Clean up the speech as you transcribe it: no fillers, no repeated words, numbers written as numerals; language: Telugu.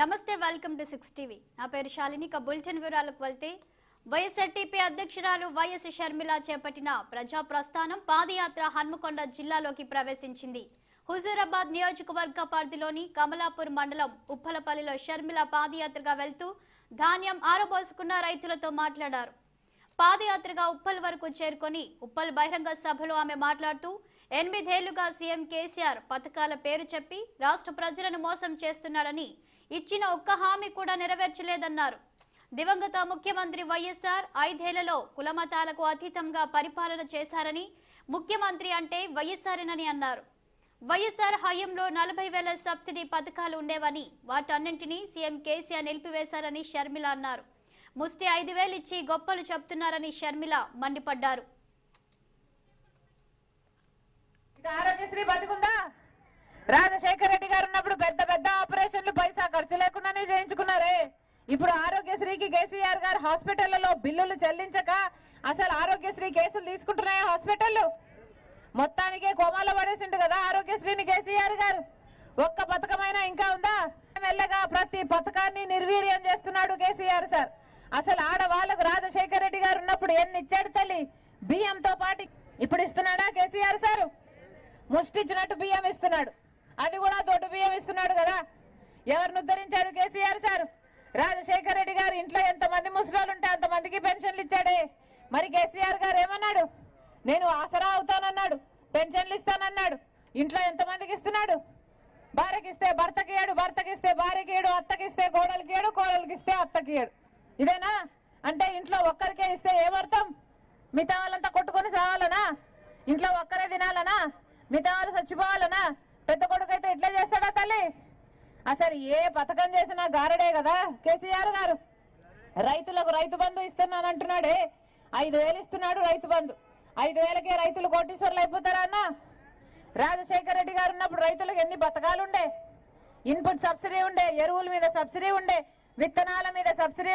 నమస్తే వెల్కమ్ టు 6 టీవీ నా పేరు శాలిని బులెటిన్ వివరాలకు వెళ్తే వైఎస్ఆర్టీపీ అధ్యక్షురాలు వైఎస్ షర్మిల చేపట్టిన ప్రజా ప్రస్థానం పాదయాత్ర హన్మకొండ జిల్లాలోకి ప్రవేశించింది. హుజూరాబాద్ నియోజకవర్గ పరిధిలోని కమలాపూర్ మండలం ఉప్పలపల్లిలో షర్మిల పాదయాత్రగా వెళ్తూ ధాన్యం ఆరబోసుకున్న రైతులతో మాట్లాడారు. పాదయాత్రగా ఉప్పల్ వరకు చేరుకొని ఉప్పల్ బహిరంగ సభలో ఆమె మాట్లాడుతూ 8 ఏళ్లుగా సీఎం కేసీఆర్ పథకాల పేరు చెప్పి రాష్ట్ర ప్రజలను మోసం చేస్తున్నాడని ఇచ్చిన ఒక్క హామీ కూడా నెరవేర్చలేదన్నారు. దివంగత ముఖ్యమంత్రి వైఎస్ఆర్ 5 ఏళ్లలో కులమతాలకు అతీతంగా పరిపాలన చేశారని, ముఖ్యమంత్రి అంటే వైఎస్ఆర్నని అన్నారు. వైఎస్ఆర్ హయాంలో 40,000 సబ్సిడీ పథకాలు ఉండేవని వాటన్నింటినీ సీఎం కేసీఆర్ నిలిపివేశారని షర్మిల అన్నారు. ముష్టి 5,000 ఇచ్చి గొప్పలు చెప్తున్నారని షర్మిల మండిపడ్డారు. ఆరోగ్యశ్రీ బతికుందా? రాజశేఖర రెడ్డి గారు ఉన్నప్పుడు పెద్ద పెద్ద ఆపరేషన్లు పైసా ఖర్చు లేకుండానే చేయించుకున్నారే. ఇప్పుడు ఆరోగ్యశ్రీకి కేసీఆర్ గారు హాస్పిటళ్లలో బిల్లులు చెల్లించక అసలు ఆరోగ్యశ్రీ కేసులు తీసుకుంటున్నాయి. హాస్పిటల్ మొత్తానికే కోమాలో పడేసిండు కదా ఆరోగ్యశ్రీని కేసీఆర్ గారు. ఒక్క పథకమైనా ఇంకా ఉందా? మెల్లగా ప్రతి పథకాన్ని నిర్వీర్యం చేస్తున్నాడు కేసీఆర్ సార్. అసలు ఆడవాళ్లకు రాజశేఖర రెడ్డి గారు ఉన్నప్పుడు ఎన్ని ఇచ్చాడు తల్లి? బియ్యంతో పాటు ఇప్పుడు ఇస్తున్నాడా కేసీఆర్ సారు? ముష్టిచ్చినట్టు బియ్యం ఇస్తున్నాడు, అది కూడా దొడ్డు బియ్యం ఇస్తున్నాడు కదా. ఎవరిని ఉద్ధరించాడు కేసీఆర్ సార్? రాజశేఖర రెడ్డి గారు ఇంట్లో ఎంతమంది ముసలాలు ఉంటే అంతమందికి పెన్షన్లు ఇచ్చాడే. మరి కేసీఆర్ గారు ఏమన్నాడు? నేను ఆసరా అవుతానన్నాడు, పెన్షన్లు ఇస్తానన్నాడు. ఇంట్లో ఎంతమందికి ఇస్తున్నాడు? భార్యకి ఇస్తే భర్తకి ఏడు, భర్తకి ఇస్తే భార్యకి ఏడు, అత్తకి ఇస్తే కోడలికి ఏడు, కోడలికి ఇస్తే అత్తకి ఏడు. ఇదేనా? అంటే ఇంట్లో ఒక్కరికే ఇస్తే ఏమర్థం? మిగతా వాళ్ళంతా కొట్టుకొని సావాలనా? ఇంట్లో ఒక్కరే తినాలనా? మిగతా వాళ్ళు చచ్చిపోవాలనా? పెద్ద కొడుకు అయితే ఇట్లా చేస్తాడా తల్లి? అసలు ఏ పథకం చేసినా గారడే కదా కేసీఆర్ గారు. రైతులకు రైతు బంధు ఇస్తున్నాను అంటున్నాడే, 5,000 ఇస్తున్నాడు రైతు బంధు. 5,000కే రైతులు కోటీశ్వర్లు అయిపోతారా అన్న? రాజశేఖర రెడ్డి గారు ఉన్నప్పుడు రైతులకు ఎన్ని పథకాలు ఉండే? ఇన్పుట్ సబ్సిడీ ఉండే, ఎరువుల మీద సబ్సిడీ ఉండే, విత్తనాల మీద సబ్సిడీ